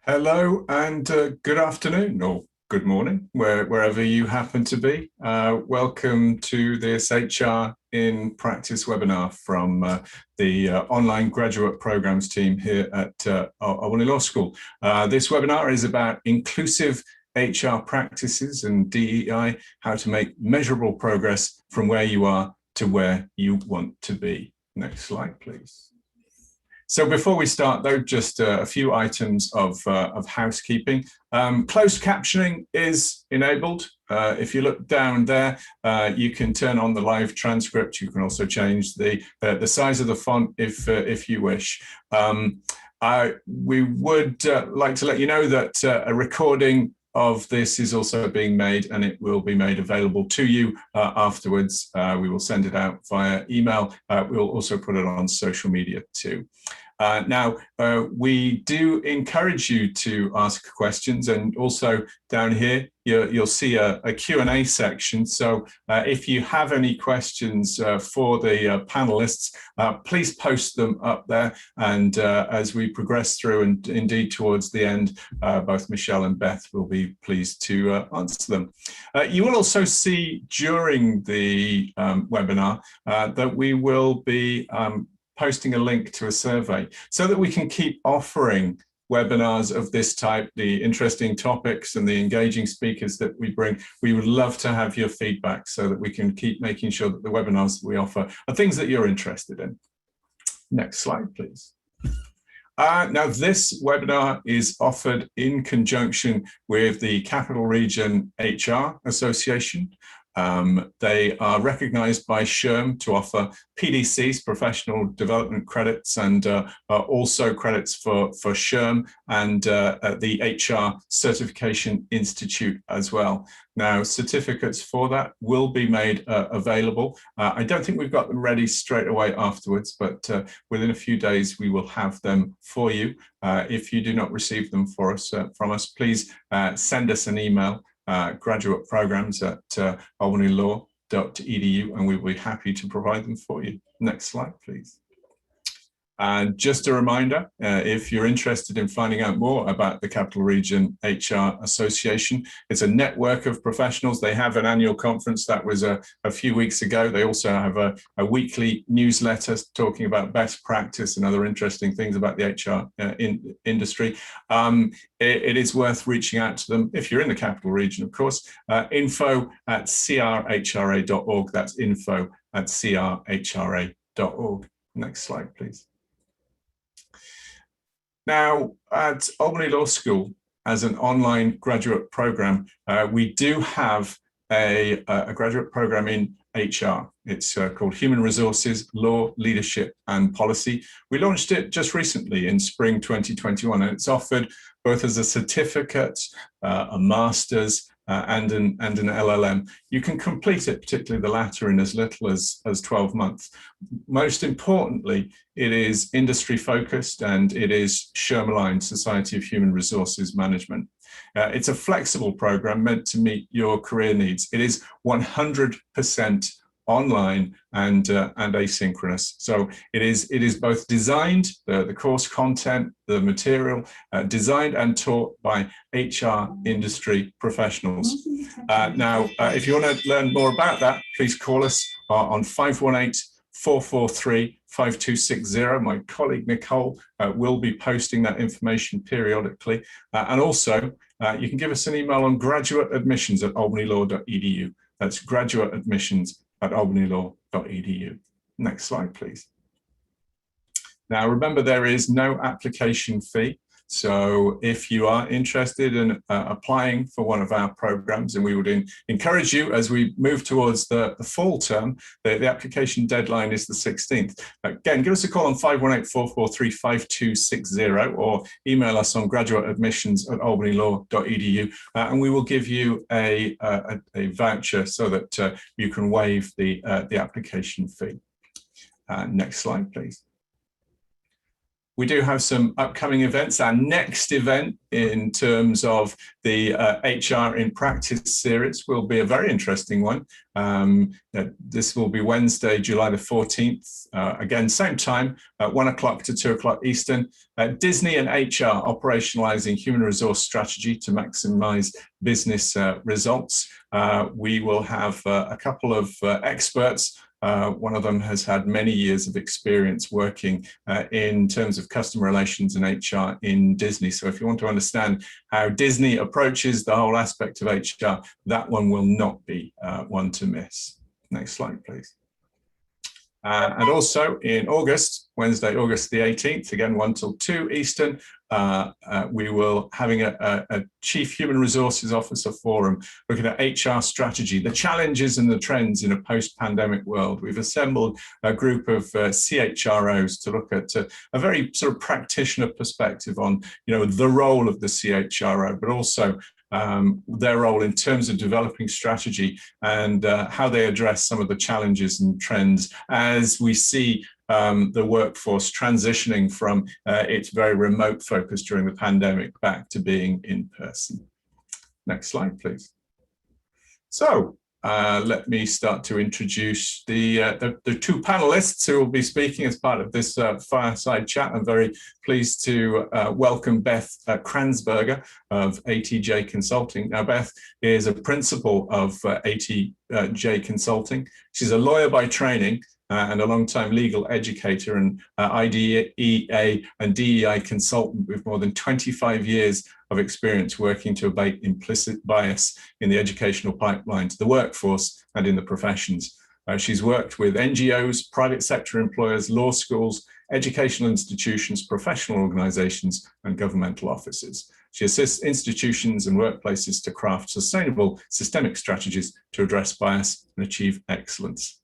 Hello and good afternoon or good morning, wherever you happen to be. Welcome to this HR in Practice webinar from the online graduate programs team here at Albany Law School. This webinar is about inclusive HR practices and DEI, how to make measurable progress from where you are to where you want to be. Next slide, please. So before we start, though, just a few items of housekeeping. Closed captioning is enabled. If you look down there, you can turn on the live transcript. You can also change the size of the font if you wish. We would like to let you know that a recording of this is also being made, and it will be made available to you afterwards. We will send it out via email. We'll also put it on social media too. Now, we do encourage you to ask questions, and also down here, you'll see a Q&A section. So if you have any questions for the panelists, please post them up there. And as we progress through and indeed towards the end, both Michele and Beth will be pleased to answer them. You will also see during the webinar that we will be posting a link to a survey so that we can keep offering webinars of this type, the interesting topics and the engaging speakers that we bring. We would love to have your feedback so that we can keep making sure that the webinars that we offer are things that you're interested in. Next slide, please. Now, this webinar is offered in conjunction with the Capital Region HR Association. They are recognized by SHRM to offer PDCs, professional development credits, and also credits for SHRM and the HR Certification Institute as well. Now, certificates for that will be made available. I don't think we've got them ready straight away afterwards, but within a few days we will have them for you. If you do not receive them from us, please send us an email. Graduate programs at albanylaw.edu, and we will be happy to provide them for you. Next slide, please. And just a reminder, if you're interested in finding out more about the Capital Region HR Association, it's a network of professionals. They have an annual conference that was a few weeks ago. They also have a weekly newsletter talking about best practice and other interesting things about the HR industry. It is worth reaching out to them if you're in the Capital Region, of course. info@crhra.org. That's info@crhra.org. Next slide, please. Now, at Albany Law School, as an online graduate program, we do have a graduate program in HR. It's called Human Resources, Law, Leadership and Policy. We launched it just recently in spring 2021, and it's offered both as a certificate, a master's, and an LLM. You can complete it, particularly the latter, in as little as 12 months. Most importantly, it is industry focused, and it is SHRM aligned, Society of Human Resources Management. It's a flexible program meant to meet your career needs. It is 100% online and asynchronous. So it is both designed, the course content, the material, designed and taught by HR industry professionals. Now, if you want to learn more about that, please call us on 518-443-5260. My colleague Michele will be posting that information periodically. And also, you can give us an email on graduateadmissions@albanylaw.edu. That's graduateadmissions@albanylaw.edu. Next slide, please. Now, remember, there is no application fee. So if you are interested in applying for one of our programs, and we would encourage you as we move towards the fall term, the application deadline is the 16th. Again, give us a call on 518-443-5260 or email us on graduateadmissions@albanylaw.edu, and we will give you a voucher so that you can waive the application fee. Next slide, please. We do have some upcoming events. Our next event in terms of the HR in Practice series will be a very interesting one. This will be Wednesday, July the 14th. Again, same time, 1 o'clock to 2 o'clock Eastern. Disney and HR, operationalizing human resource strategy to maximize business results. We will have a couple of experts. One of them has had many years of experience working in terms of customer relations and HR in Disney. So if you want to understand how Disney approaches the whole aspect of HR, that one will not be one to miss. Next slide, please. And also in August, Wednesday, August the 18th, again, 1 till 2 Eastern, we will having a Chief Human Resources Officer Forum looking at HR strategy, the challenges and the trends in a post-pandemic world. We've assembled a group of CHROs to look at a very sort of practitioner perspective on, the role of the CHRO, but also their role in terms of developing strategy and how they address some of the challenges and trends as we see the workforce transitioning from its very remote focus during the pandemic back to being in person. Next slide, please. So let me start to introduce the two panelists who will be speaking as part of this fireside chat. I'm very pleased to welcome Beth Kranzberger of ATJ Consulting. Now, Beth is a principal of ATJ Consulting. She's a lawyer by training and a long-time legal educator and IDEA and DEI consultant with more than 25 years of experience working to abate implicit bias in the educational pipeline to the workforce and in the professions. She's worked with NGOs, private sector employers, law schools, educational institutions, professional organizations, and governmental offices. She assists institutions and workplaces to craft sustainable systemic strategies to address bias and achieve excellence.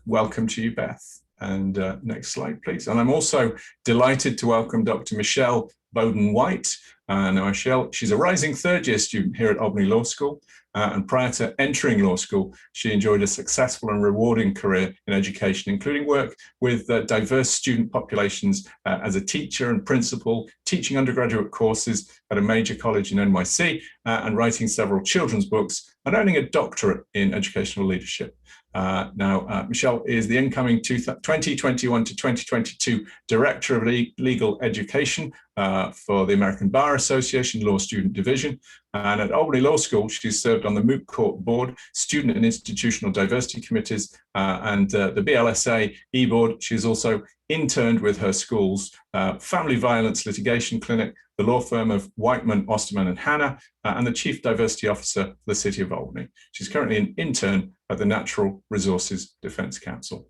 Welcome to you, Beth. And next slide, please. And I'm also delighted to welcome Dr. Michele Bodden-White. Now, Michele, she's a rising third-year student here at Albany Law School. And prior to entering law school, she enjoyed a successful and rewarding career in education, including work with diverse student populations as a teacher and principal, teaching undergraduate courses at a major college in NYC, and writing several children's books, and earning a doctorate in educational leadership. Michele is the incoming 2021 to 2022 Director of Legal Education for the American Bar Association Law Student Division. And at Albany Law School, she's served on the Moot Court Board, Student and Institutional Diversity Committees, and the BLSA E-Board. She's also interned with her school's Family Violence Litigation Clinic, the law firm of Whiteman, Osterman and Hanna, and the Chief Diversity Officer for the City of Albany. She's currently an intern at the Natural Resources Defense Council.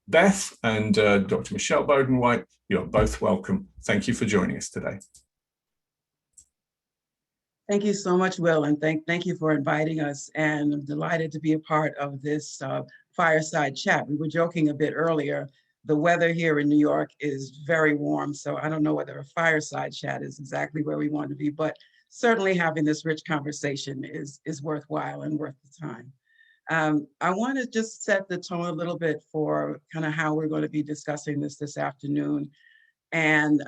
Beth and Dr. Michele Bodden-White, you're both welcome. Thank you for joining us today. Thank you so much, Will, and thank you for inviting us. And I'm delighted to be a part of this fireside chat. We were joking a bit earlier. The weather here in New York is very warm, so I don't know whether a fireside chat is exactly where we want to be, but certainly having this rich conversation is worthwhile and worth the time. I want to just set the tone a little bit for kind of how we're going to be discussing this afternoon, and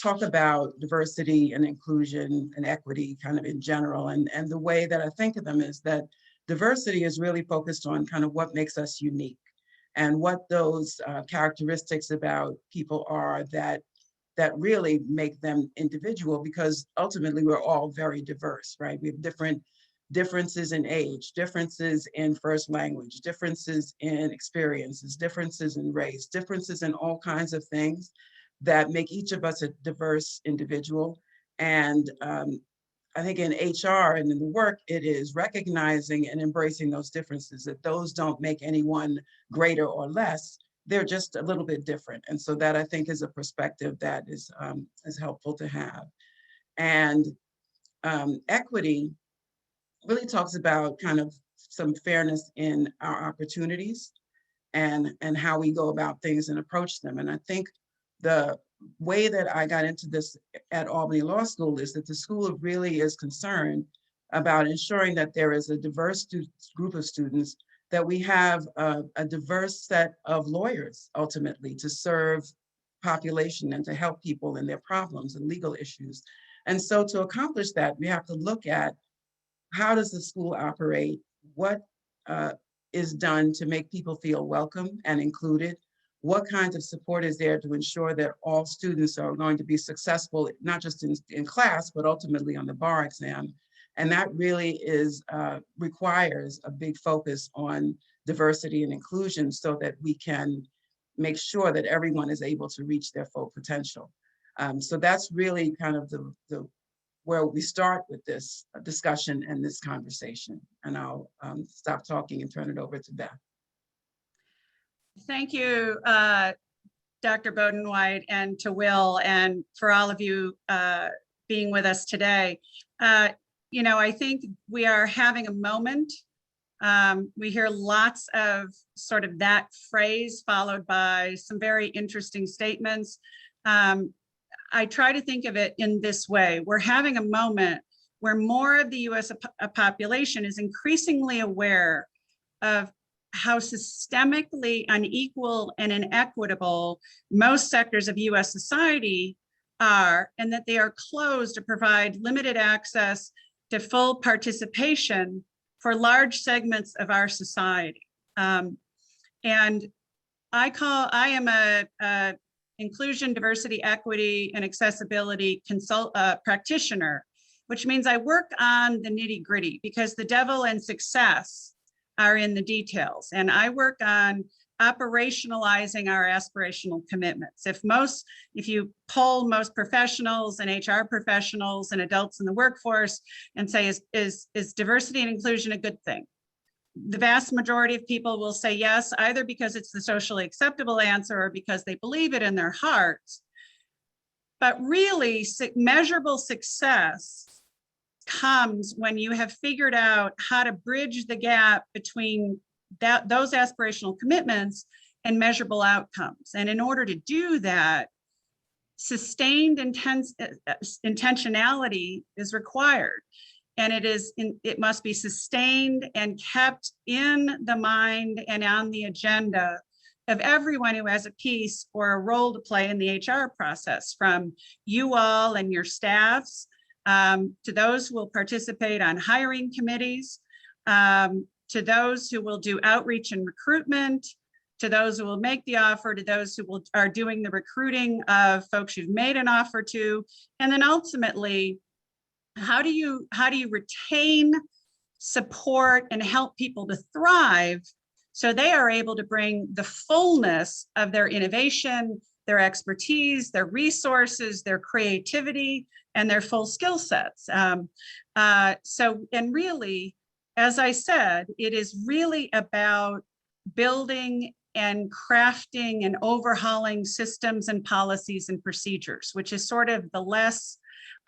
talk about diversity and inclusion and equity kind of in general. And the way that I think of them is that diversity is really focused on kind of what makes us unique and what those characteristics about people are that really make them individual, because ultimately we're all very diverse, right? We have differences in age, differences in first language, differences in experiences, differences in race, differences in all kinds of things that make each of us a diverse individual. And I think in HR and in the work, it is recognizing and embracing those differences, that those don't make anyone greater or less, they're just a little bit different. And so that, I think, is a perspective that is helpful to have. And equity really talks about kind of some fairness in our opportunities and how we go about things and approach them. And I think the way that I got into this at Albany Law School is that the school really is concerned about ensuring that there is a diverse group of students, that we have a diverse set of lawyers ultimately to serve population and to help people in their problems and legal issues. And so to accomplish that, we have to look at how does the school operate, what is done to make people feel welcome and included, what kinds of support is there to ensure that all students are going to be successful, not just in class, but ultimately on the bar exam. And that really is requires a big focus on diversity and inclusion so that we can make sure that everyone is able to reach their full potential. So that's really kind of the where we start with this discussion and this conversation. And I'll stop talking and turn it over to Beth. Thank you, Dr. Bodden-White, and to Will, and for all of you being with us today. You know, I think we are having a moment. We hear lots of sort of that phrase followed by some very interesting statements. I try to think of it in this way. We're having a moment where more of the US population is increasingly aware of how systemically unequal and inequitable most sectors of US society are, and that they are closed to provide limited access to full participation for large segments of our society. And I am a inclusion, diversity, equity, and accessibility practitioner, which means I work on the nitty gritty because the devil and success are in the details. And I work on operationalizing our aspirational commitments. If you poll most professionals and HR professionals and adults in the workforce and say, is diversity and inclusion a good thing? The vast majority of people will say yes, either because it's the socially acceptable answer or because they believe it in their hearts. But really, measurable success comes when you have figured out how to bridge the gap between those aspirational commitments and measurable outcomes. And in order to do that, sustained intentionality is required. And it must be sustained and kept in the mind and on the agenda of everyone who has a piece or a role to play in the HR process, from you all and your staffs, to those who will participate on hiring committees, to those who will do outreach and recruitment, to those who will make the offer, to those who are doing the recruiting of folks you've made an offer to, and then ultimately, how do you retain, support, and help people to thrive so they are able to bring the fullness of their innovation, their expertise, their resources, their creativity, and their full skill sets. And really, as I said, it is really about building and crafting and overhauling systems and policies and procedures, which is sort of the less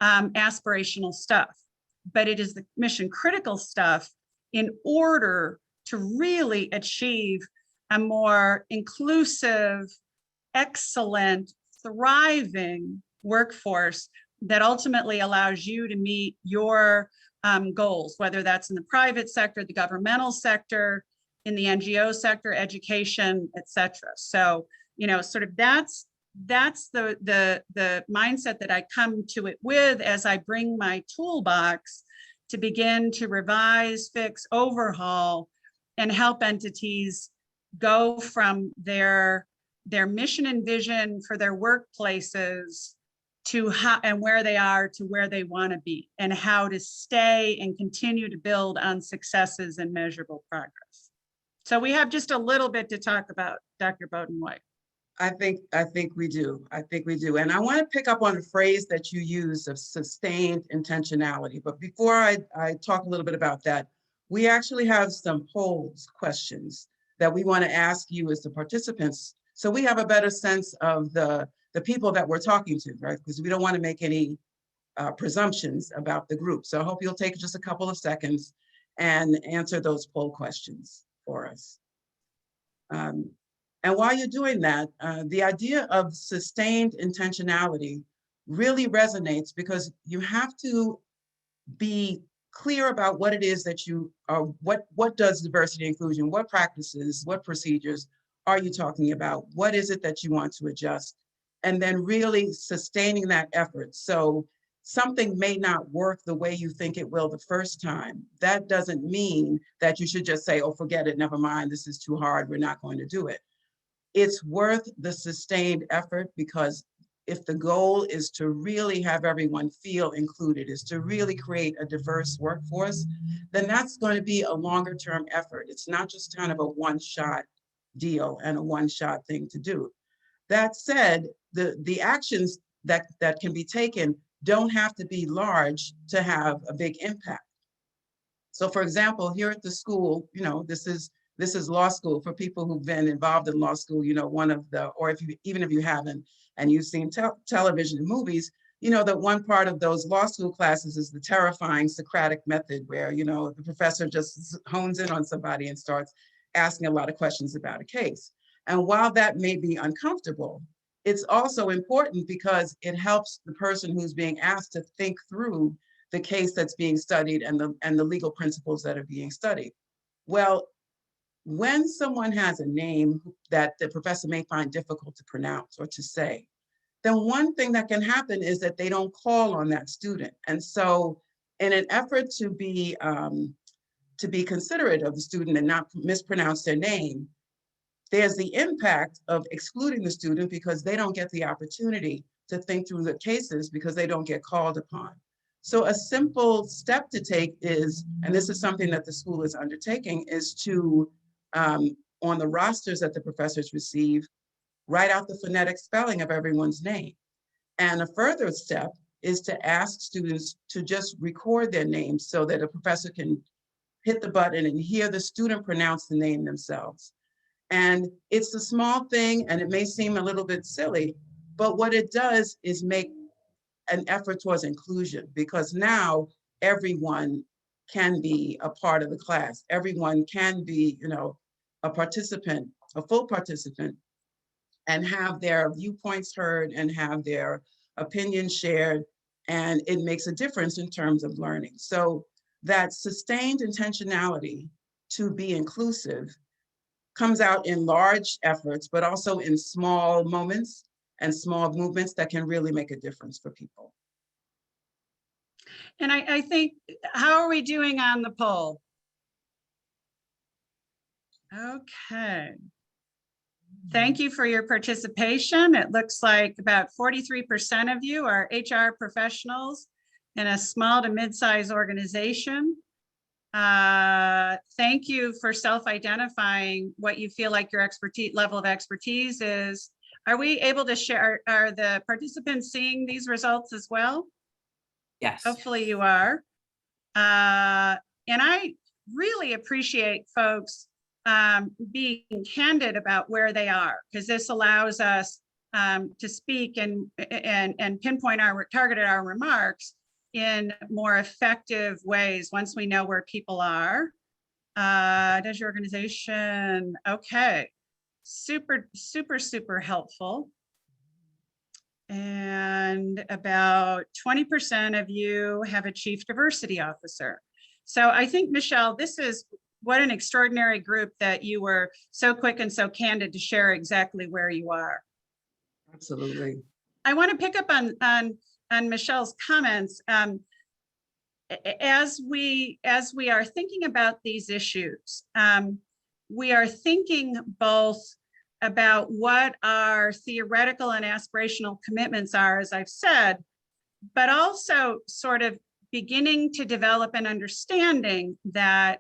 aspirational stuff, but it is the mission critical stuff in order to really achieve a more inclusive, excellent, thriving workforce that ultimately allows you to meet your goals, whether that's in the private sector, the governmental sector, in the NGO sector, education, et cetera. So, you know, sort of that's the mindset that I come to it with as I bring my toolbox to begin to revise, fix, overhaul, and help entities go from their mission and vision for their workplaces to how and where they are to where they want to be, and how to stay and continue to build on successes and measurable progress. So we have just a little bit to talk about, Dr. Bodden-White. I think we do. And I want to pick up on a phrase that you use of sustained intentionality. But before I talk a little bit about that, we actually have some polls questions that we want to ask you as the participants, so we have a better sense of the people that we're talking to, right? Because we don't want to make any presumptions about the group. So I hope you'll take just a couple of seconds and answer those poll questions for us. And while you're doing that, the idea of sustained intentionality really resonates, because you have to be clear about what it is that you are, what does diversity and inclusion, what practices, what procedures are you talking about? What is it that you want to adjust? and then really sustaining that effort. So something may not work the way you think it will the first time. That doesn't mean that you should just say, oh, forget it, never mind, this is too hard, we're not going to do it. It's worth the sustained effort, because if the goal is to really have everyone feel included, is to really create a diverse workforce, then that's going to be a longer term effort. It's not just kind of a one-shot deal and a one-shot thing to do. That said, the actions that can be taken don't have to be large to have a big impact. So for example, here at the school, you know, this is law school. For people who've been involved in law school, you know, one of the, or if you, even if you haven't, and you've seen television and movies, you know that one part of those law school classes is the terrifying Socratic method, where, you know, the professor just hones in on somebody and starts asking a lot of questions about a case. And while that may be uncomfortable, it's also important because it helps the person who's being asked to think through the case that's being studied and the legal principles that are being studied. Well, when someone has a name that the professor may find difficult to pronounce or to say, then one thing that can happen is that they don't call on that student. And so in an effort to be considerate of the student and not mispronounce their name, there's the impact of excluding the student because they don't get the opportunity to think through the cases because they don't get called upon. So a simple step to take is, and this is something that the school is undertaking, is to, on the rosters that the professors receive, write out the phonetic spelling of everyone's name. And a further step is to ask students to just record their names so that a professor can hit the button and hear the student pronounce the name themselves. And it's a small thing and it may seem a little bit silly, but what it does is make an effort towards inclusion, because now everyone can be a part of the class. Everyone can be, you know, a participant, a full participant, and have their viewpoints heard and have their opinions shared. And it makes a difference in terms of learning. So that sustained intentionality to be inclusive comes out in large efforts, but also in small moments and small movements that can really make a difference for people. And I think, how are we doing on the poll? Okay. Thank you for your participation. It looks like about 43% of you are HR professionals in a small to mid-sized organization. Thank you for self-identifying what you feel like your level of expertise is. Are we able to share, are the participants seeing these results as well? Yes. Hopefully you are. And I really appreciate folks being candid about where they are, because this allows us to speak and pinpoint target our remarks in more effective ways once we know where people are. Does your organization? Okay, super helpful. And about 20% of you have a chief diversity officer. So I think, Michele, this is what an extraordinary group that you were so quick and so candid to share exactly where you are. Absolutely. I want to pick up on Michele's comments. As we are thinking about these issues, we are thinking both about what our theoretical and aspirational commitments are, as I've said, but also sort of beginning to develop an understanding that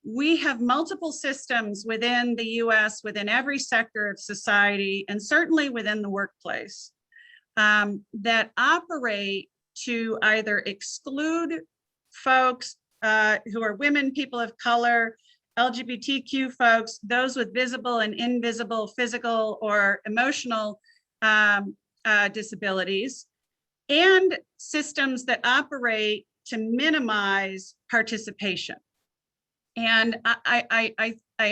we have multiple systems within the US, within every sector of society, and certainly within the workplace, that operate to either exclude folks who are women, people of color, LGBTQ folks, those with visible and invisible physical or emotional disabilities, and systems that operate to minimize participation. And I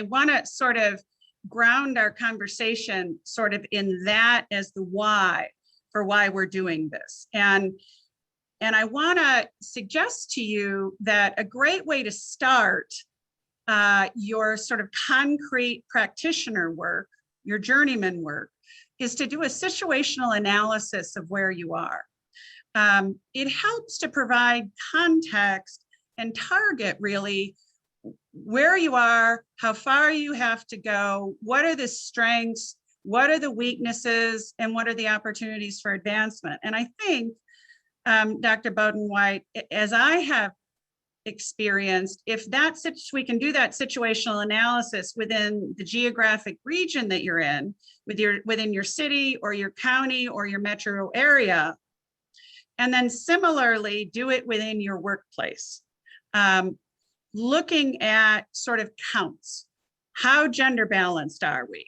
want to sort of ground our conversation sort of in that as the why for why we're doing this. And I want to suggest to you that a great way to start your sort of concrete practitioner work, your journeyman work, is to do a situational analysis of where you are. It helps to provide context and target really where you are, how far you have to go, what are the strengths, what are the weaknesses, and what are the opportunities for advancement. And I think, Dr. Bodden-White, as I have experienced, if we can do that situational analysis within the geographic region that you're in, within your city or your county or your metro area, and then similarly do it within your workplace. Looking at sort of counts. How gender balanced are we?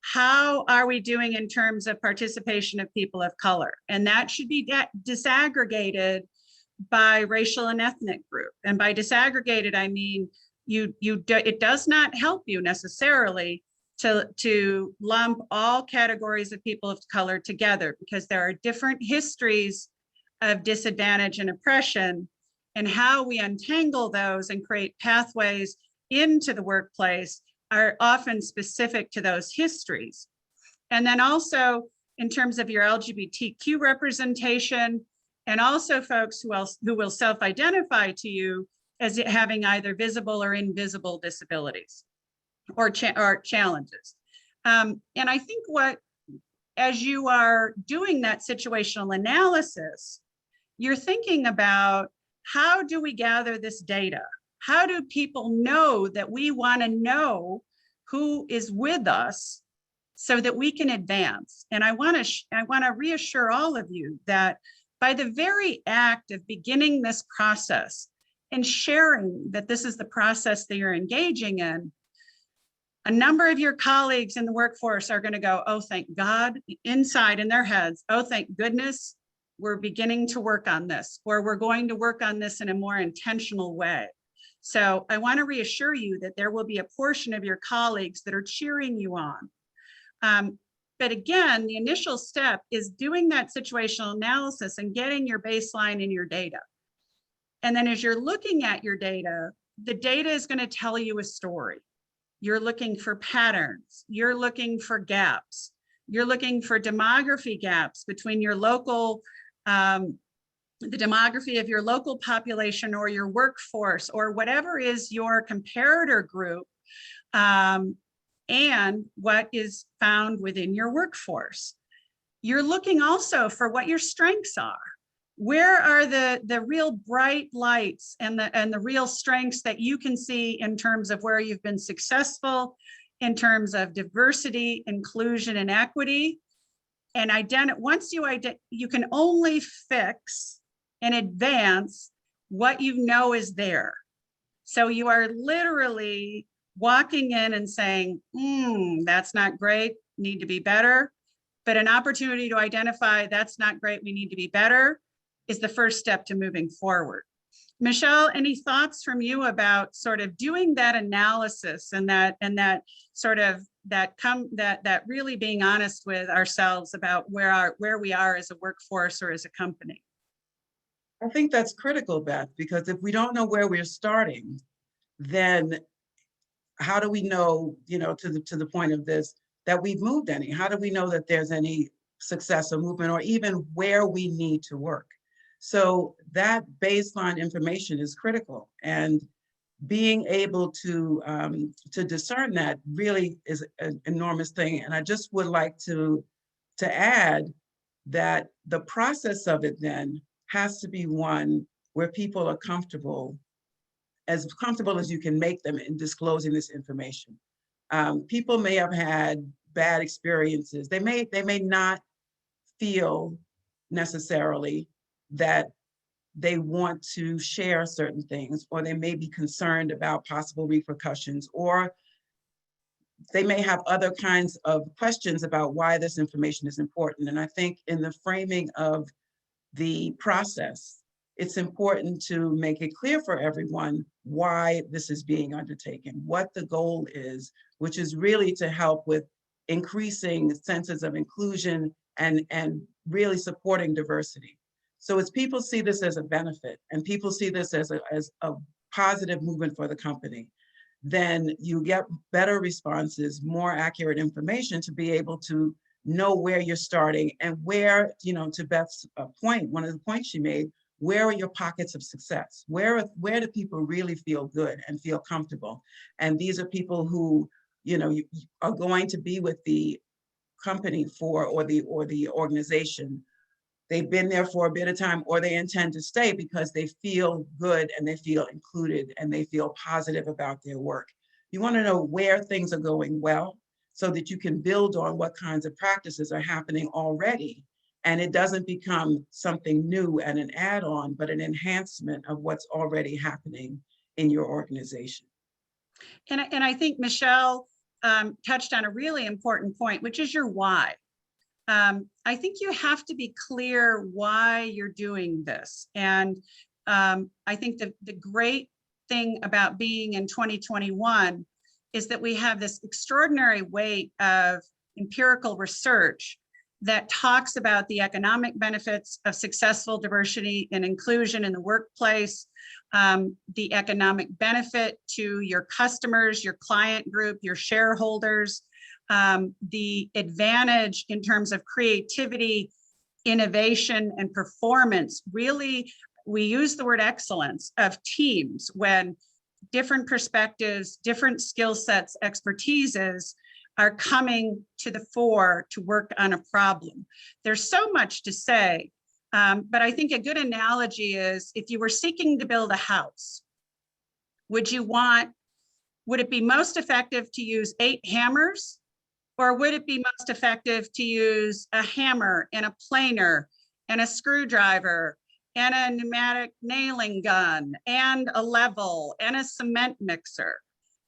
How are we doing in terms of participation of people of color? And that should be disaggregated by racial and ethnic group. And by disaggregated, I mean, it does not help you necessarily to lump all categories of people of color together, because there are different histories of disadvantage and oppression, and how we untangle those and create pathways into the workplace are often specific to those histories. And then also in terms of your LGBTQ representation, and also folks who will self-identify to you as having either visible or invisible disabilities or challenges. And I think as you are doing that situational analysis, you're thinking about, how do we gather this data? How do people know that we want to know who is with us so that we can advance? And I want to reassure all of you that by the very act of beginning this process and sharing that this is the process that you're engaging in, a number of your colleagues in the workforce are going to go, oh, thank God, inside in their heads, oh, thank goodness, we're beginning to work on this, or we're going to work on this in a more intentional way. So I want to reassure you that there will be a portion of your colleagues that are cheering you on. But again, the initial step is doing that situational analysis and getting your baseline in your data. And then as you're looking at your data, the data is going to tell you a story. You're looking for patterns. You're looking for gaps. You're looking for demography gaps between your local, the demography of your local population or your workforce or whatever is your comparator group, and what is found within your workforce. You're looking also for what your strengths are. Where are the real bright lights and the real strengths that you can see in terms of where you've been successful, in terms of diversity, inclusion, and equity? And once you can only fix and advance what you know is there. So you are literally walking in and saying, that's not great, need to be better. But an opportunity to identify that's not great, we need to be better, is the first step to moving forward. Michele, any thoughts from you about sort of doing that analysis and that really being honest with ourselves about where we are as a workforce or as a company? I think that's critical, Beth, because if we don't know where we're starting, then how do we know, to the point of this, that we've moved any? How do we know that there's any success or movement, or even where we need to work? So that baseline information is critical, and being able to discern that really is an enormous thing. And I just would like to add that the process of it then has to be one where people are comfortable as you can make them in disclosing this information. People may have had bad experiences. They may not feel necessarily that they want to share certain things, or they may be concerned about possible repercussions, or they may have other kinds of questions about why this information is important. And I think in the framing of the process, it's important to make it clear for everyone why this is being undertaken, what the goal is, which is really to help with increasing senses of inclusion and really supporting diversity. So as people see this as a benefit and people see this as a positive movement for the company, then you get better responses, more accurate information to be able to know where you're starting and where, to Beth's point, one of the points she made, where are your pockets of success? Where do people really feel good and feel comfortable? And these are people who, you are going to be with the company or the organization. They've been there for a bit of time, or they intend to stay because they feel good and they feel included and they feel positive about their work. You want to know where things are going well so that you can build on what kinds of practices are happening already. And it doesn't become something new and an add-on, but an enhancement of what's already happening in your organization. And I think Michele touched on a really important point, which is your why. I think you have to be clear why you're doing this. And I think the great thing about being in 2021 is that we have this extraordinary weight of empirical research that talks about the economic benefits of successful diversity and inclusion in the workplace, the economic benefit to your customers, your client group, your shareholders, the advantage in terms of creativity, innovation, and performance. Really, we use the word excellence of teams when different perspectives, different skill sets, expertises are coming to the fore to work on a problem. There's so much to say, but I think a good analogy is if you were seeking to build a house, would it be most effective to use 8 hammers? Or would it be most effective to use a hammer and a planer and a screwdriver and a pneumatic nailing gun and a level and a cement mixer?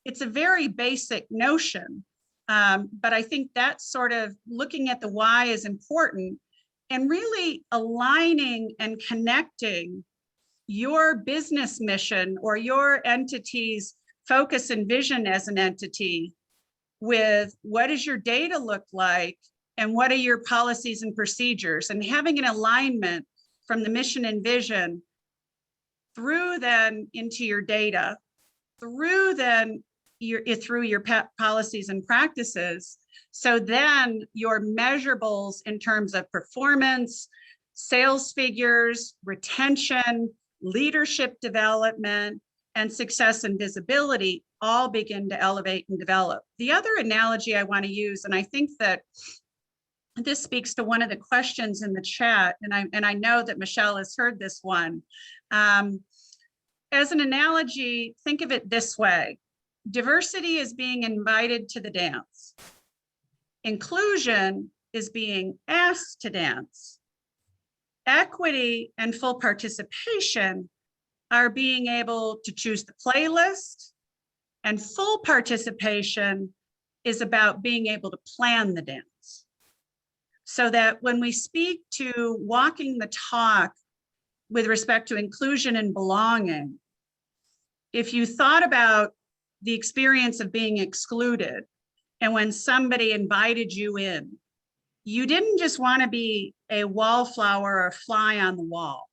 It's a very basic notion, but I think that sort of looking at the why is important and really aligning and connecting your business mission or your entity's focus and vision as an entity with what does your data look like and what are your policies and procedures, and having an alignment from the mission and vision through then into your data, through your policies and practices. So then your measurables in terms of performance, sales figures, retention, leadership development, and success and visibility all begin to elevate and develop. The other analogy I want to use, and I think that this speaks to one of the questions in the chat, and I know that Michele has heard this one. As an analogy, think of it this way. Diversity is being invited to the dance. Inclusion is being asked to dance. Equity and full participation are being able to choose the playlist, and full participation is about being able to plan the dance. So that when we speak to walking the talk with respect to inclusion and belonging, if you thought about the experience of being excluded, and when somebody invited you in, you didn't just want to be a wallflower or a fly on the wall.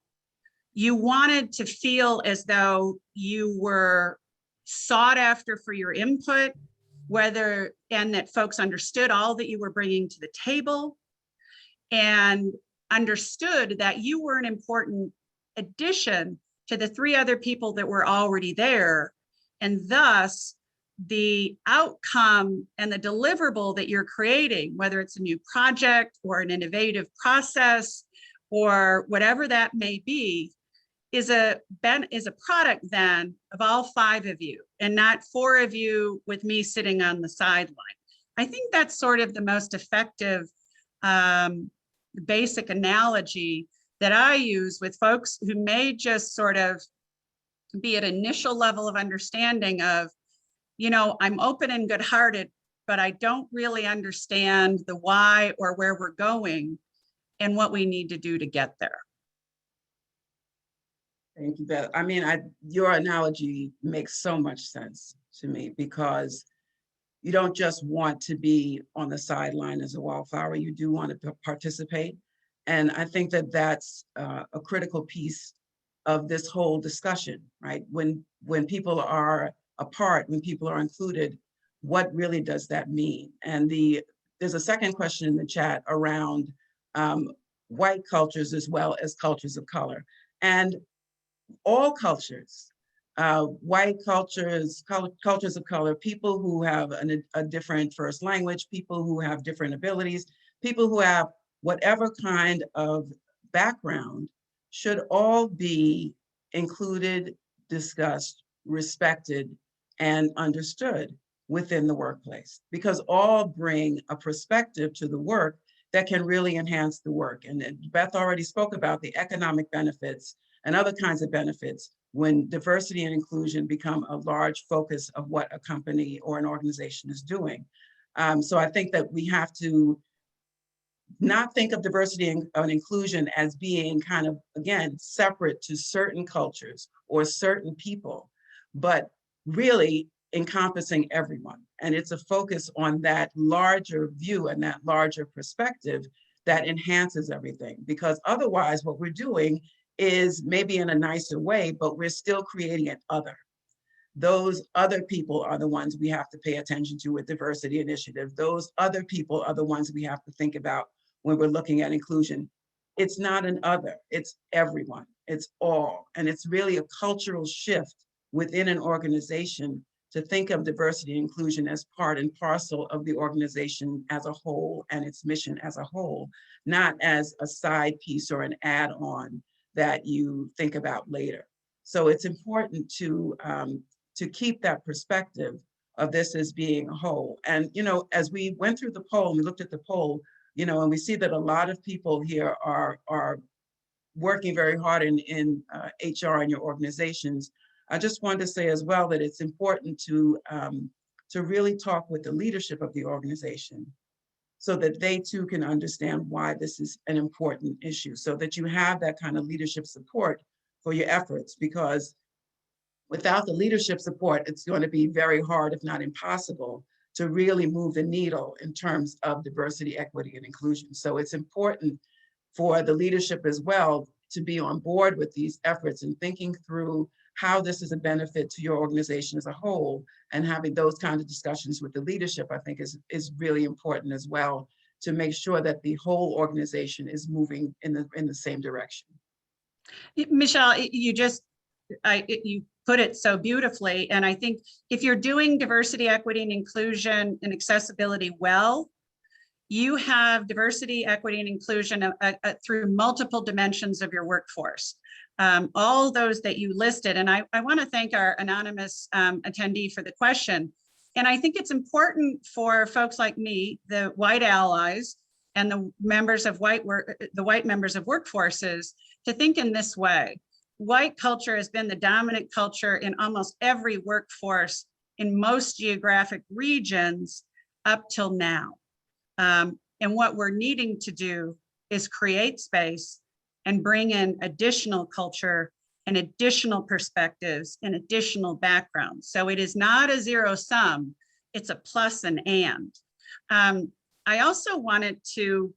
You wanted to feel as though you were sought after for your input, and that folks understood all that you were bringing to the table and understood that you were an important addition to the 3 other people that were already there. And thus, the outcome and the deliverable that you're creating, whether it's a new project or an innovative process or whatever that may be, is a product then of all 5 of you and not 4 of you with me sitting on the sideline. I think that's sort of the most effective basic analogy that I use with folks who may just sort of be at initial level of understanding of, I'm open and good-hearted, but I don't really understand the why or where we're going and what we need to do to get there. Thank you, Beth. I mean, your analogy makes so much sense to me because you don't just want to be on the sideline as a wallflower, you do want to participate. And I think that that's a critical piece of this whole discussion, right? When people are apart, when people are included, what really does that mean? And the there's a second question in the chat around white cultures as well as cultures of color. And all cultures, white cultures, cultures of color, people who have a different first language, people who have different abilities, people who have whatever kind of background, should all be included, discussed, respected, and understood within the workplace, because all bring a perspective to the work that can really enhance the work. And Beth already spoke about the economic benefits and other kinds of benefits when diversity and inclusion become a large focus of what a company or an organization is doing. So I think that we have to not think of diversity and inclusion as being kind of, again, separate to certain cultures or certain people, but really encompassing everyone. And it's a focus on that larger view and that larger perspective that enhances everything. Because otherwise what we're doing is maybe in a nicer way, but we're still creating an other. Those other people are the ones we have to pay attention to with diversity initiative. Those other people are the ones we have to think about when we're looking at inclusion. It's not an other, it's everyone, it's all. And it's really a cultural shift within an organization to think of diversity and inclusion as part and parcel of the organization as a whole and its mission as a whole, not as a side piece or an add-on that you think about later. So it's important to keep that perspective of this as being a whole. And, you know, as we went through the poll, and we looked at the poll, you know, and we see that a lot of people here are working very hard in HR in your organizations. I just wanted to say as well that it's important to really talk with the leadership of the organization so that they too can understand why this is an important issue, so that you have that kind of leadership support for your efforts, because without the leadership support, it's going to be very hard, if not impossible, to really move the needle in terms of diversity, equity, and inclusion. So it's important for the leadership as well to be on board with these efforts and thinking through how this is a benefit to your organization as a whole, and having those kinds of discussions with the leadership, I think is really important as well, to make sure that the whole organization is moving in the same direction. Michele, you put it so beautifully. And I think if you're doing diversity, equity, and inclusion and accessibility well, you have diversity, equity, and inclusion through multiple dimensions of your workforce. All those that you listed. And I want to thank our anonymous attendee for the question. And I think it's important for folks like me, the white allies, and the members of the white members of workforces, to think in this way. White culture has been the dominant culture in almost every workforce in most geographic regions up till now. And what we're needing to do is create space and bring in additional culture and additional perspectives and additional backgrounds. So it is not a zero sum, it's a plus and. I also wanted to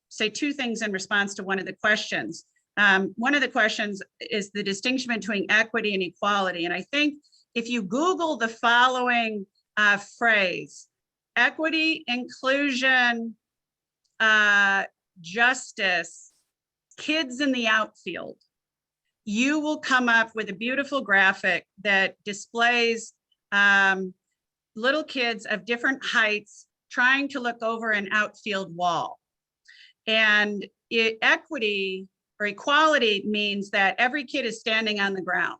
say two things in response to one of the questions. One of the questions is the distinction between equity and equality. And I think if you Google the following phrase, equity, inclusion, justice, kids in the outfield, you will come up with a beautiful graphic that displays little kids of different heights trying to look over an outfield wall. And equity or equality means that every kid is standing on the ground.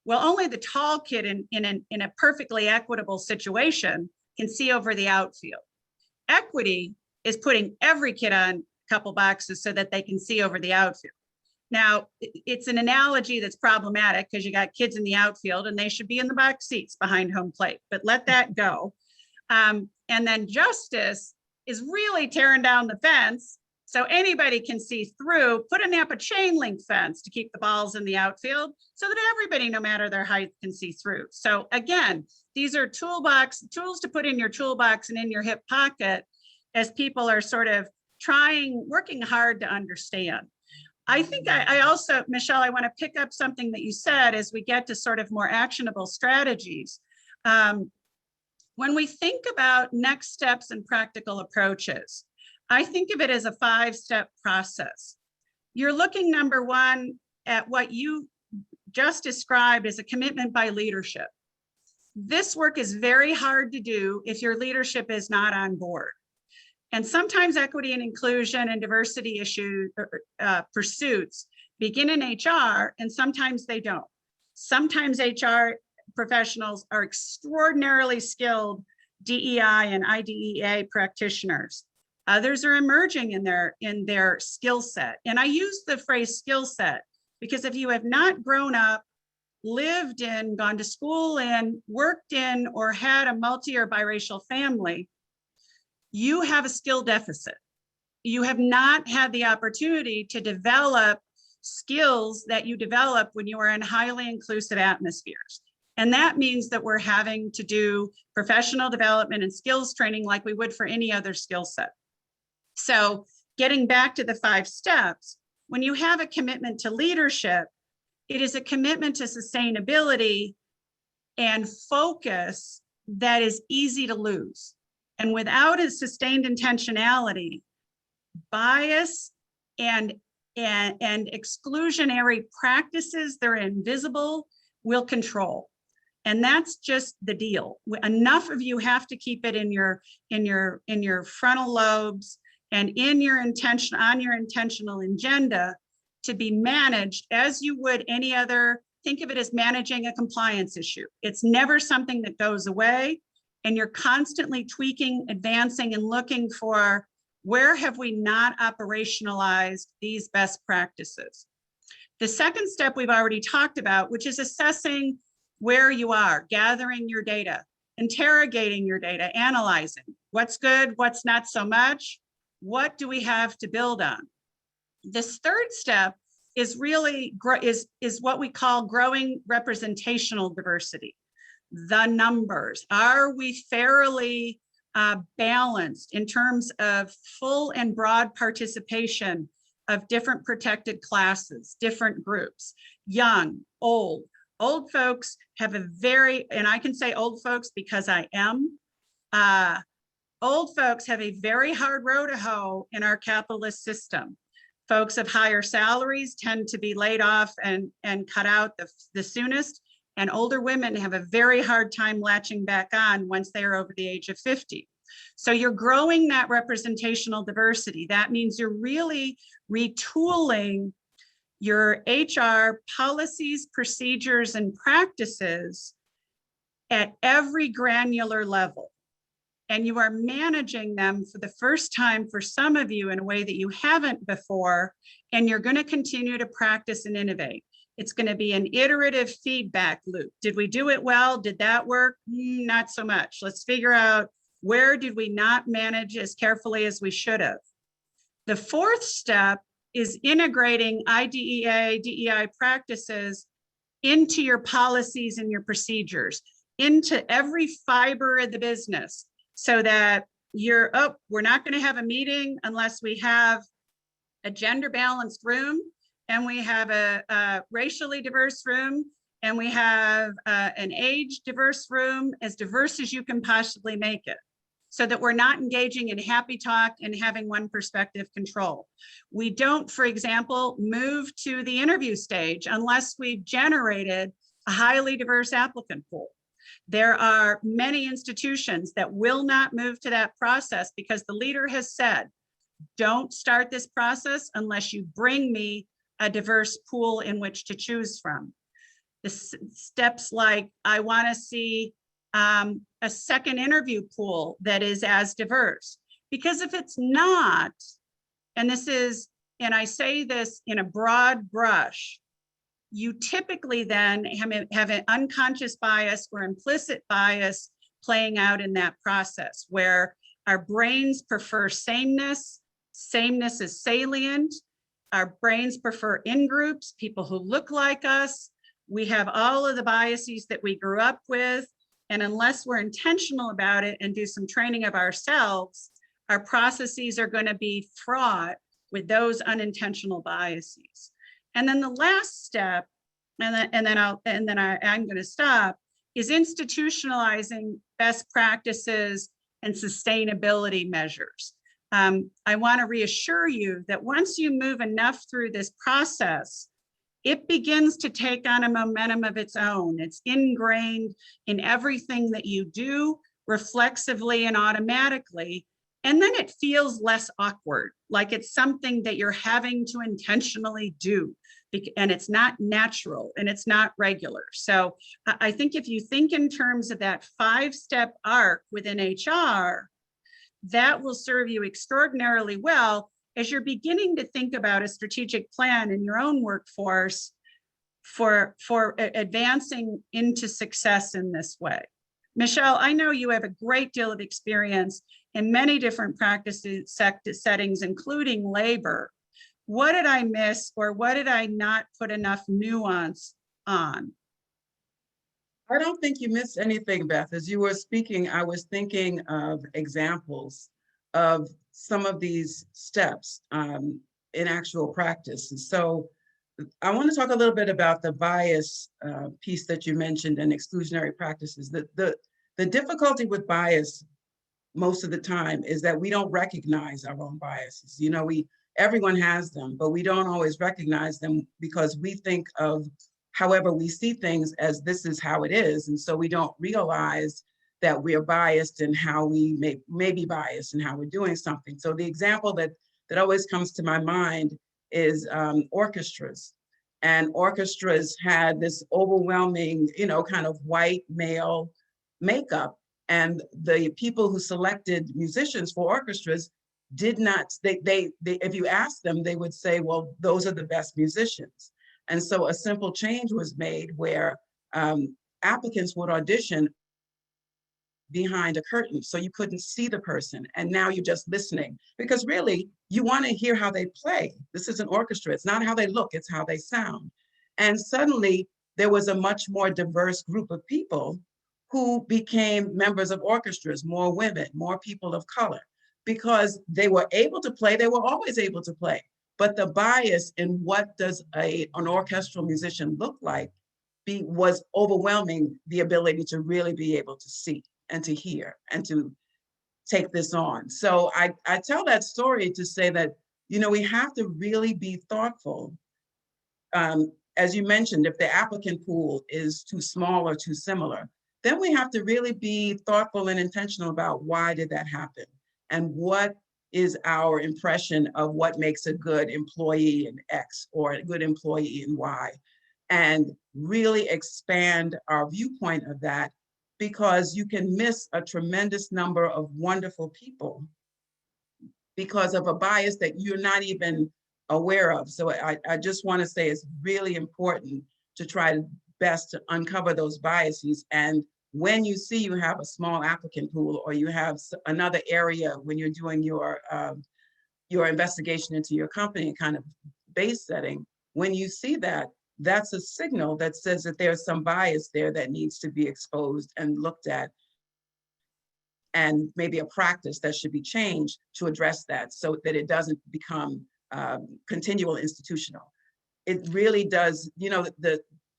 Well, only the tall kid in a perfectly equitable situation can see over the outfield. Equity is putting every kid on a couple boxes so that they can see over the outfield. Now, it's an analogy that's problematic because you got kids in the outfield and they should be in the box seats behind home plate, but let that go. And then justice is really tearing down the fence so anybody can see through. Put a chain link fence to keep the balls in the outfield so that everybody, no matter their height, can see through. So again, these are tools to put in your toolbox and in your hip pocket as people are sort of working hard to understand. I think I also, Michele, I want to pick up something that you said as we get to sort of more actionable strategies. When we think about next steps and practical approaches, I think of it as a 5-step process. You're looking, number one, at what you just described as a commitment by leadership. This work is very hard to do if your leadership is not on board. And sometimes equity and inclusion and diversity pursuits begin in HR, and sometimes they don't. Sometimes HR professionals are extraordinarily skilled DEI and IDEA practitioners. Others are emerging in their skill set. And I use the phrase skill set because if you have not grown up, lived in, gone to school in, worked in, or had a multi or biracial family, you have a skill deficit. You have not had the opportunity to develop skills that you develop when you are in highly inclusive atmospheres. And that means that we're having to do professional development and skills training like we would for any other skill set. So getting back to the 5 steps, when you have a commitment to leadership, it is a commitment to sustainability and focus that is easy to lose. And without a sustained intentionality, bias and exclusionary practices that are invisible will control. And that's just the deal. Enough of you have to keep it in your frontal lobes and in your on your intentional agenda to be managed as you would any other. Think of it as managing a compliance issue. It's never something that goes away, and you're constantly tweaking, advancing, and looking for where have we not operationalized these best practices. The second step we've already talked about, which is assessing where you are, gathering your data, interrogating your data, analyzing what's good, what's not so much, what do we have to build on. This third step is really is what we call growing representational diversity. The numbers, are we fairly balanced in terms of full and broad participation of different protected classes, different groups, young, old. Old folks have a and I can say old folks because I am, old folks have a very hard row to hoe in our capitalist system. Folks of higher salaries tend to be laid off and cut out the soonest, and older women have a very hard time latching back on once they are over the age of 50. So you're growing that representational diversity. That means you're really retooling your HR policies, procedures, and practices at every granular level. And you are managing them for the first time for some of you in a way that you haven't before, and you're going to continue to practice and innovate. It's going to be an iterative feedback loop. Did we do it well? Did that work? Not so much. Let's figure out where did we not manage as carefully as we should have. The fourth step is integrating IDEA, DEI practices into your policies and your procedures, into every fiber of the business, so that we're not going to have a meeting unless we have a gender balanced room, and we have a racially diverse room, and we have an age diverse room, as diverse as you can possibly make it, so that we're not engaging in happy talk and having one perspective control. We don't, for example, move to the interview stage unless we've generated a highly diverse applicant pool. There are many institutions that will not move to that process because the leader has said, don't start this process unless you bring me a diverse pool in which to choose from. The steps like, I want to see a second interview pool that is as diverse. Because if it's not, and I say this in a broad brush, you typically then have an unconscious bias or implicit bias playing out in that process, where our brains prefer sameness. Sameness is salient. Our brains prefer in-groups, people who look like us. We have all of the biases that we grew up with. And unless we're intentional about it and do some training of ourselves, our processes are going to be fraught with those unintentional biases. And then the last step, I'm going to stop, is institutionalizing best practices and sustainability measures. I want to reassure you that once you move enough through this process, it begins to take on a momentum of its own. It's ingrained in everything that you do reflexively and automatically. And then it feels less awkward, like it's something that you're having to intentionally do. And it's not natural and it's not regular. So I think if you think in terms of that 5-step arc within HR, that will serve you extraordinarily well as you're beginning to think about a strategic plan in your own workforce for advancing into success in this way. Michele, I know you have a great deal of experience in many different practices settings, including labor. What did I miss, or what did I not put enough nuance on? I don't think you missed anything, Beth. As you were speaking, I was thinking of examples of some of these steps in actual practice. And so I want to talk a little bit about the bias piece that you mentioned and exclusionary practices. The difficulty with bias most of the time is that we don't recognize our own biases. You know, everyone has them, but we don't always recognize them because we think of however we see things as this is how it is. And so we don't realize that we're biased and how we may be biased and how we're doing something. So the example that always comes to my mind is orchestras. And orchestras had this overwhelming, you know, kind of white male makeup. And the people who selected musicians for orchestras did not, they if you ask them, they would say, well, those are the best musicians. And so a simple change was made where applicants would audition behind a curtain, so you couldn't see the person. And now you're just listening, because really you want to hear how they play. This is an orchestra. It's not how they look, it's how they sound. And suddenly there was a much more diverse group of people who became members of orchestras, more women, more people of color, because they were able to play. They were always able to play. But the bias in what does an orchestral musician look like was overwhelming the ability to really be able to see and to hear and to take this on. So I tell that story to say that, you know, we have to really be thoughtful. As you mentioned, if the applicant pool is too small or too similar, then we have to really be thoughtful and intentional about why did that happen and what is our impression of what makes a good employee in X or a good employee in Y, and really expand our viewpoint of that, because you can miss a tremendous number of wonderful people because of a bias that you're not even aware of. So I just want to say it's really important to try to best to uncover those biases. And when you see you have a small applicant pool, or you have another area when you're doing your investigation into your company kind of base setting, when you see that, that's a signal that says that there's some bias there that needs to be exposed and looked at, and maybe a practice that should be changed to address that so that it doesn't become continual institutional. It really does, you know,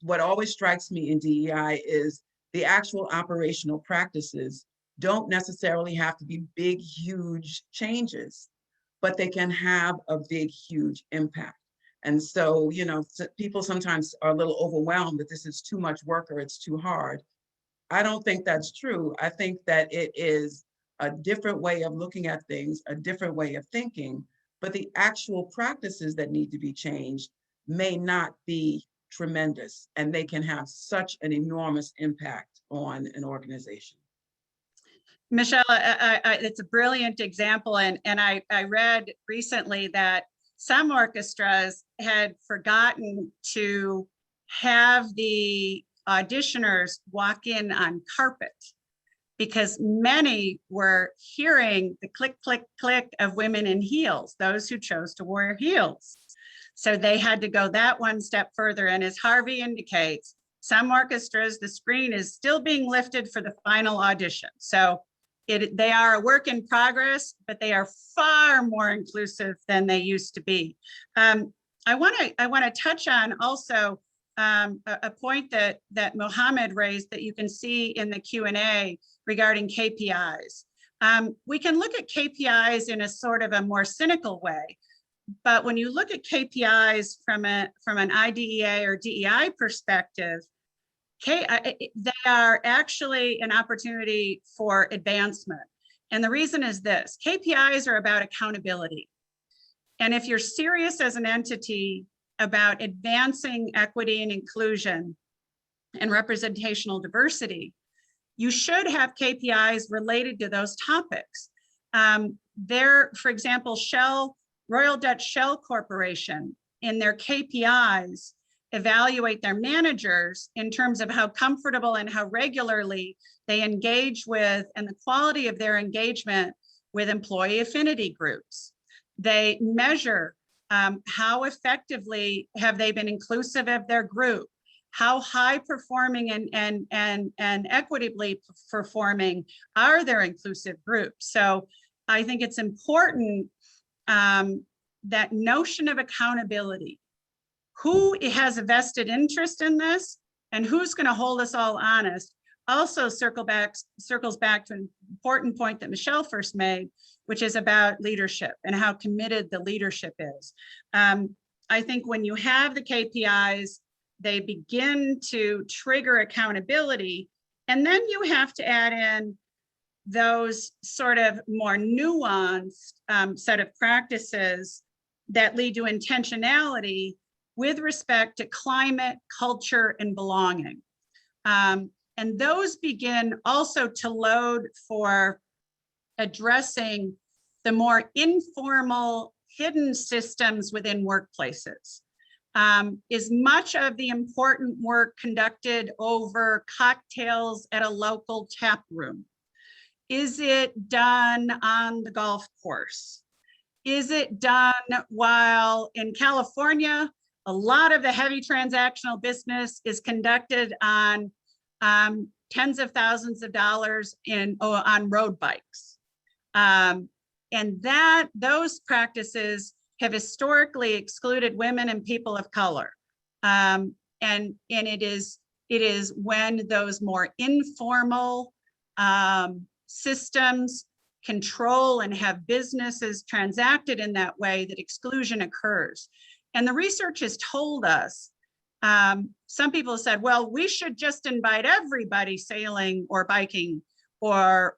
what always strikes me in DEI is the actual operational practices don't necessarily have to be big, huge changes, but they can have a big, huge impact. And so, you know, people sometimes are a little overwhelmed that this is too much work or it's too hard. I don't think that's true. I think that it is a different way of looking at things, a different way of thinking, but the actual practices that need to be changed may not be tremendous, and they can have such an enormous impact on an organization. Michele, it's a brilliant example. And I read recently that some orchestras had forgotten to have the auditioners walk in on carpet, because many were hearing the click, click, click of women in heels, those who chose to wear heels. So they had to go that one step further. And as Harvey indicates, some orchestras, the screen is still being lifted for the final audition. So they are a work in progress, but they are far more inclusive than they used to be. I want to touch on also a point that Mohammed raised that you can see in the Q&A regarding KPIs. We can look at KPIs in a sort of a more cynical way, but when you look at KPIs from an IDEA or DEI perspective, they are actually an opportunity for advancement. And the reason is this: KPIs are about accountability. And if you're serious as an entity about advancing equity and inclusion and representational diversity, you should have KPIs related to those topics. For example, Royal Dutch Shell Corporation, in their KPIs, evaluate their managers in terms of how comfortable and how regularly they engage with, and the quality of their engagement with, employee affinity groups. They measure how effectively have they been inclusive of their group, how high performing and equitably performing are their inclusive groups. So I think it's important that notion of accountability. Who has a vested interest in this and who's going to hold us all honest also circles back to an important point that Michele first made, which is about leadership and how committed the leadership is. I think when you have the KPIs, they begin to trigger accountability, and then you have to add in those sort of more nuanced set of practices that lead to intentionality with respect to climate, culture, and belonging. And those begin also to load for addressing the more informal, hidden systems within workplaces. Is much of the important work conducted over cocktails at a local tap room? Is it done on the golf course? Is it done while in California, a lot of the heavy transactional business is conducted on tens of thousands of dollars on road bikes. And those practices have historically excluded women and people of color. And it is when those more informal systems control and have businesses transacted in that way that exclusion occurs. And the research has told us, some people have said, well, we should just invite everybody sailing or biking or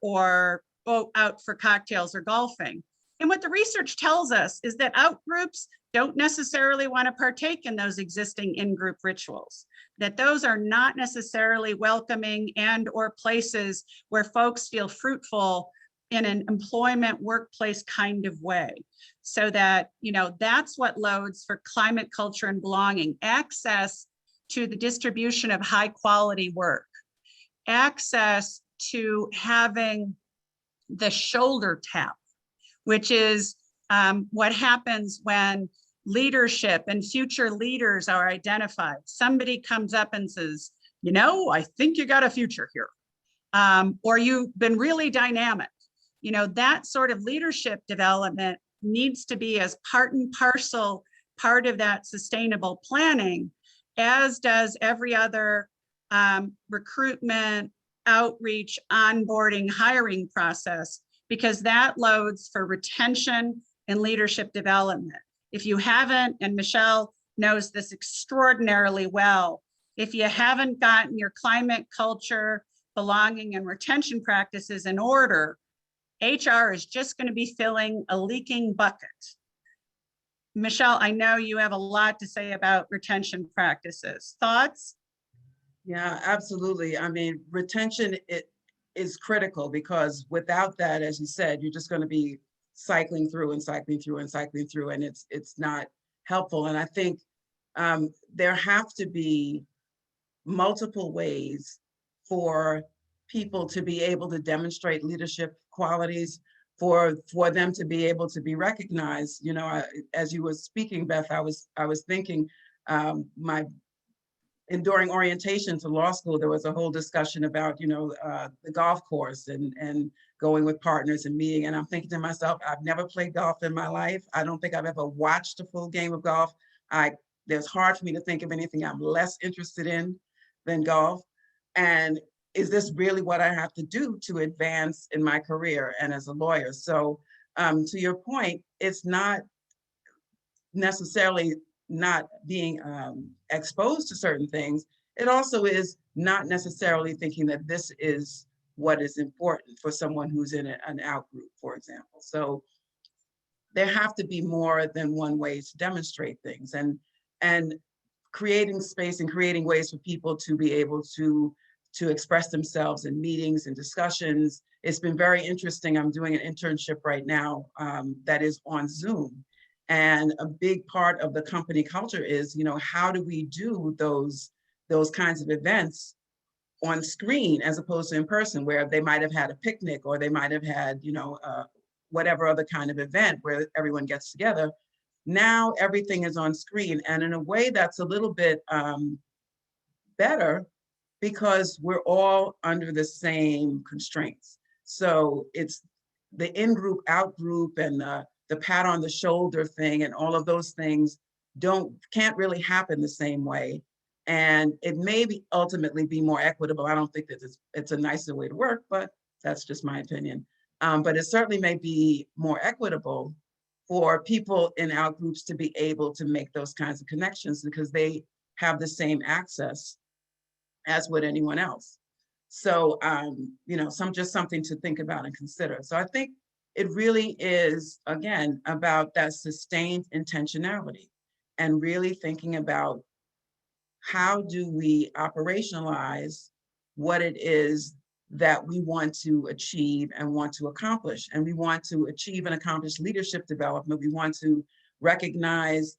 go out for cocktails or golfing. And what the research tells us is that out groups don't necessarily want to partake in those existing in-group rituals, that those are not necessarily welcoming and or places where folks feel fruitful in an employment workplace kind of way. So that, that's what loads for climate, culture, and belonging: access to the distribution of high quality work, access to having the shoulder tap, which is what happens when leadership and future leaders are identified. Somebody comes up and says, I think you got a future here, or you've been really dynamic. That sort of leadership development needs to be as part and parcel part of that sustainable planning, as does every other recruitment, outreach, onboarding, hiring process, because that loads for retention and leadership development. If you haven't, and Michele knows this extraordinarily well, if you haven't gotten your climate, culture, belonging, and retention practices in order, HR is just going to be filling a leaking bucket. Michele, I know you have a lot to say about retention practices. Thoughts? Yeah, absolutely. I mean, retention is critical, because without that, as you said, you're just going to be cycling through, and it's not helpful. And I think there have to be multiple ways for people to be able to demonstrate leadership qualities, for them to be able to be recognized. As you were speaking, Beth, I was thinking, during orientation to law school, there was a whole discussion about, the golf course and going with partners and meeting. And I'm thinking to myself, I've never played golf in my life. I don't think I've ever watched a full game of golf. I It's hard for me to think of anything I'm less interested in than golf. And is this really what I have to do to advance in my career and as a lawyer? So to your point, it's not necessarily not being exposed to certain things. It also is not necessarily thinking that this is what is important for someone who's in an out group, for example. So there have to be more than one way to demonstrate things, and creating space and creating ways for people to be able to express themselves in meetings and discussions. It's been very interesting. I'm doing an internship right now that is on Zoom. And a big part of the company culture is, how do we do those kinds of events on screen as opposed to in person, where they might have had a picnic or they might have had, whatever other kind of event where everyone gets together. Now everything is on screen, and in a way that's a little bit better because we're all under the same constraints. So it's the in-group, out-group, and the pat on the shoulder thing, and all of those things can't really happen the same way. And it may ultimately be more equitable. I don't think that it's a nicer way to work, but that's just my opinion. But it certainly may be more equitable for people in out groups to be able to make those kinds of connections because they have the same access as would anyone else. So, something to think about and consider. So I think it really is, again, about that sustained intentionality and really thinking about how do we operationalize what it is that we want to achieve and want to accomplish. And we want to achieve and accomplish leadership development. We want to recognize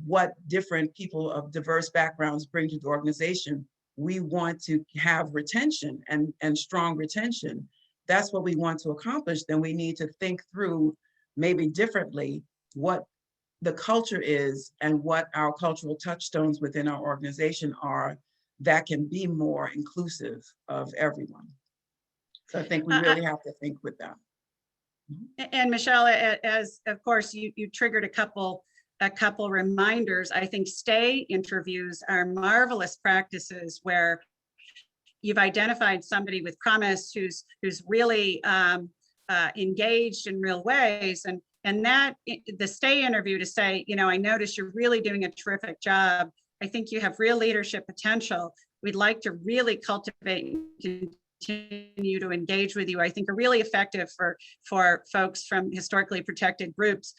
what different people of diverse backgrounds bring to the organization. We want to have retention and strong retention. That's what we want to accomplish. Then we need to think through maybe differently what the culture is and what our cultural touchstones within our organization are that can be more inclusive of everyone. So I think we really have to think with that. And Michele, as of course you triggered a couple reminders. I think stay interviews are marvelous practices where you've identified somebody with promise who's really engaged in real ways, and that the stay interview to say, I notice you're really doing a terrific job. I think you have real leadership potential. We'd like to really cultivate and continue to engage with you. I think are really effective for folks from historically protected groups.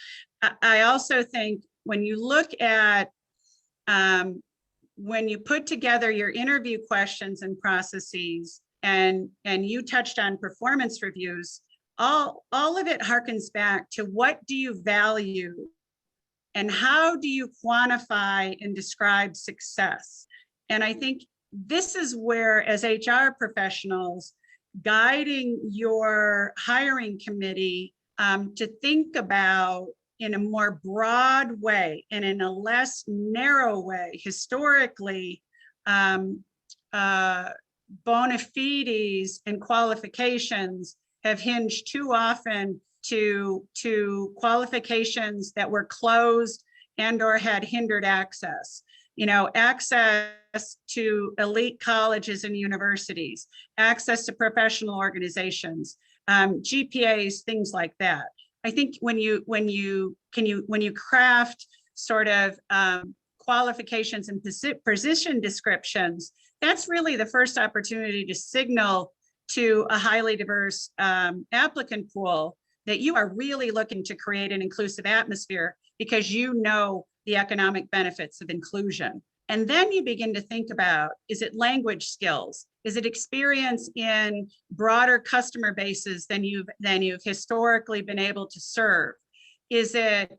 I also think when you look at when you put together your interview questions and processes, and you touched on performance reviews, all of it harkens back to what do you value and how do you quantify and describe success? And I think this is where, as HR professionals, guiding your hiring committee to think about in a more broad way and in a less narrow way. Historically, bona fides and qualifications have hinged too often to qualifications that were closed and or had hindered access. Access to elite colleges and universities, access to professional organizations, GPAs, things like that. I think when you craft sort of qualifications and position descriptions, that's really the first opportunity to signal to a highly diverse applicant pool that you are really looking to create an inclusive atmosphere because you know the economic benefits of inclusion. And then you begin to think about, is it language skills? Is it experience in broader customer bases than you've historically been able to serve? Is it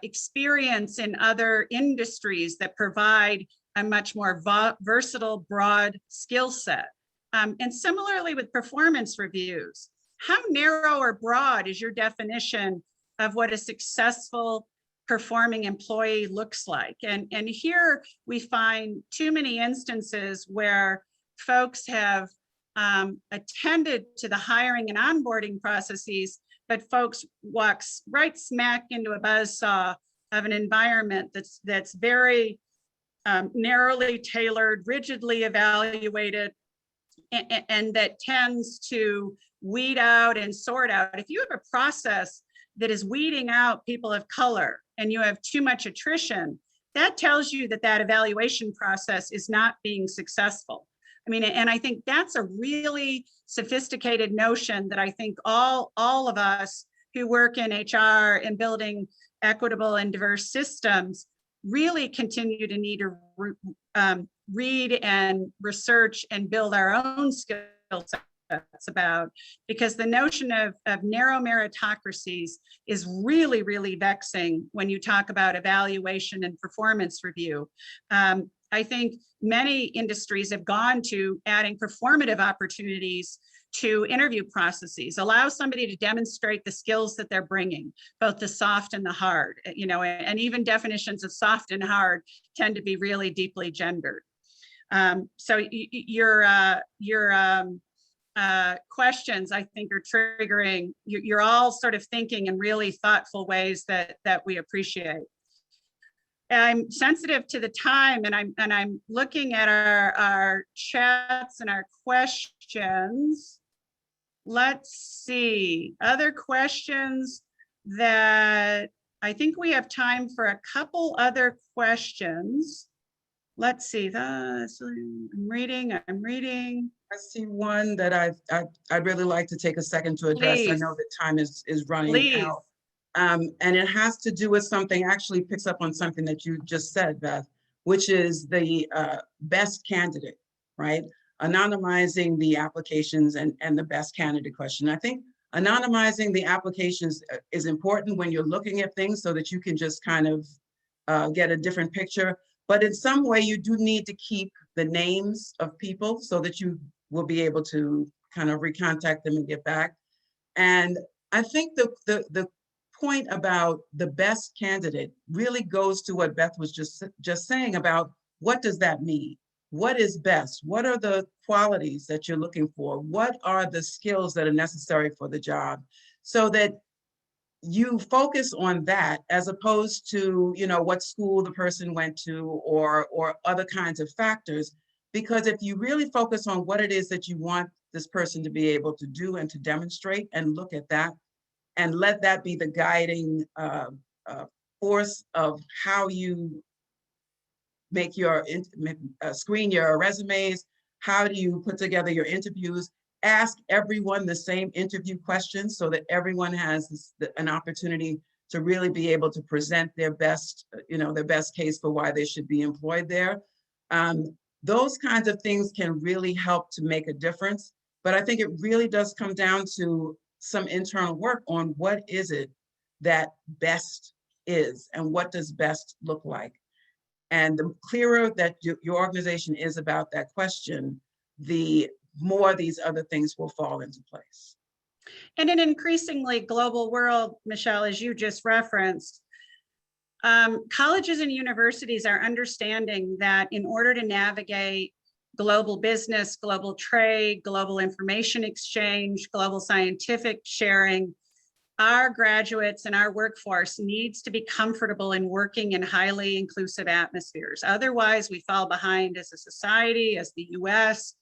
experience in other industries that provide a much more versatile, broad skill set? And similarly with performance reviews, how narrow or broad is your definition of what a successful performing employee looks like? And here we find too many instances where folks have attended to the hiring and onboarding processes, but folks walks right smack into a buzzsaw of an environment that's very narrowly tailored, rigidly evaluated, and that tends to weed out and sort out. If you have a process that is weeding out people of color and you have too much attrition, that tells you that that evaluation process is not being successful. I mean, and I think that's a really sophisticated notion that I think all of us who work in HR and building equitable and diverse systems really continue to need to read and research and build our own skill sets about, because the notion of narrow meritocracies is really, really vexing when you talk about evaluation and performance review. I think many industries have gone to adding performative opportunities to interview processes, allow somebody to demonstrate the skills that they're bringing, both the soft and the hard, you know, and even definitions of soft and hard tend to be really deeply gendered. So your questions, I think, are triggering. You're all sort of thinking in really thoughtful ways that we appreciate. I'm sensitive to the time, and I'm looking at our chats and our questions. Let's see, other questions that I think we have time for a couple other questions. Let's see, I'm reading. I see one that I'd really like to take a second to address. Please. I know that time is running Please. out. And it has to do with something, actually picks up on something that you just said, Beth, which is the best candidate, right? Anonymizing the applications and the best candidate question. I think anonymizing the applications is important when you're looking at things so that you can just kind of get a different picture. But in some way, you do need to keep the names of people so that you will be able to kind of recontact them and get back. And I think the point about the best candidate really goes to what Beth was just saying about what does that mean? What is best? What are the qualities that you're looking for? What are the skills that are necessary for the job? So that you focus on that as opposed to, you know, what school the person went to or other kinds of factors. Because if you really focus on what it is that you want this person to be able to do and to demonstrate and look at that and let that be the guiding force of how you make your screen your resumes, how do you put together your interviews, ask everyone the same interview questions so that everyone has an opportunity to really be able to present their best, you know, their best case for why they should be employed there. Those kinds of things can really help to make a difference. But I think it really does come down to some internal work on what is it that best is and what does best look like. And the clearer that your organization is about that question, the more these other things will fall into place. In an increasingly global world, Michele, as you just referenced, colleges and universities are understanding that in order to navigate global business, global trade, global information exchange, global scientific sharing, our graduates and our workforce needs to be comfortable in working in highly inclusive atmospheres. Otherwise, we fall behind as a society, as the US.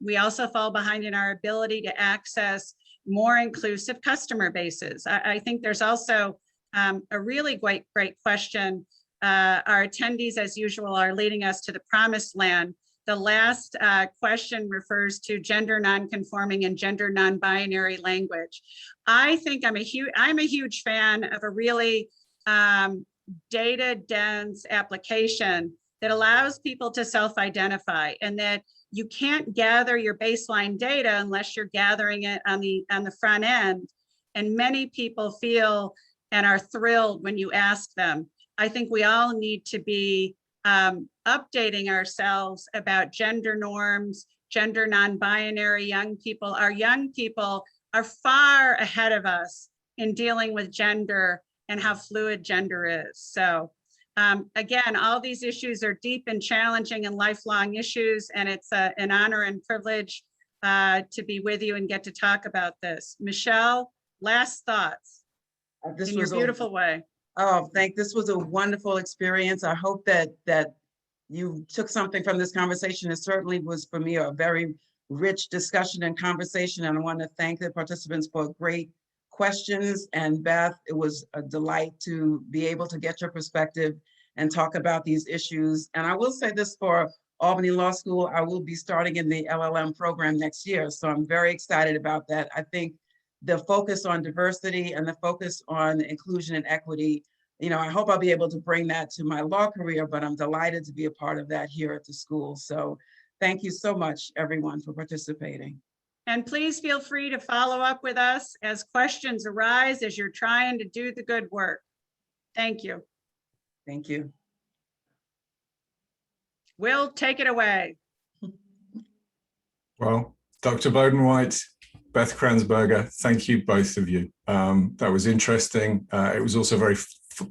We also fall behind in our ability to access more inclusive customer bases. I think there's also a really great question. Our attendees, as usual, are leading us to the promised land. The last question refers to gender nonconforming and gender non-binary language. I think I'm a huge fan of a really data-dense application that allows people to self-identify, and that you can't gather your baseline data unless you're gathering it on the front end. And many people feel and are thrilled when you ask them. I think we all need to be updating ourselves about gender norms, gender non-binary young people. Our young people are far ahead of us in dealing with gender and how fluid gender is. So again, all these issues are deep and challenging and lifelong issues, and it's an honor and privilege to be with you and get to talk about this. Michele, last thoughts in your beautiful way. Oh, this was a wonderful experience. I hope that you took something from this conversation. It certainly was for me a very rich discussion and conversation. And I want to thank the participants for great questions. And Beth, it was a delight to be able to get your perspective and talk about these issues. And I will say this for Albany Law School, I will be starting in the LLM program next year. So I'm very excited about that. I think the focus on diversity and the focus on inclusion and equity, I hope I'll be able to bring that to my law career, but I'm delighted to be a part of that here at the school. So thank you so much, everyone, for participating. And please feel free to follow up with us as questions arise as you're trying to do the good work. Thank you. Thank you. Will, take it away. Well, Dr. Bodden-White, Beth Kranzberger, thank you, both of you. That was interesting. It was also very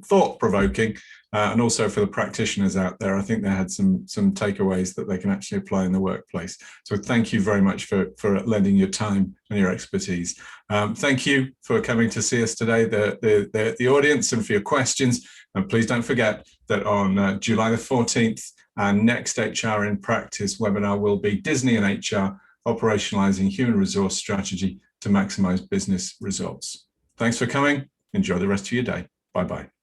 thought-provoking, and also for the practitioners out there, I think they had some takeaways that they can actually apply in the workplace. So thank you very much for lending your time and your expertise. Thank you for coming to see us today, the audience, and for your questions. And please don't forget that on July the 14th, our next HR in Practice webinar will be Disney and HR, operationalizing human resource strategy to maximize business results. Thanks for coming. Enjoy the rest of your day. Bye-bye.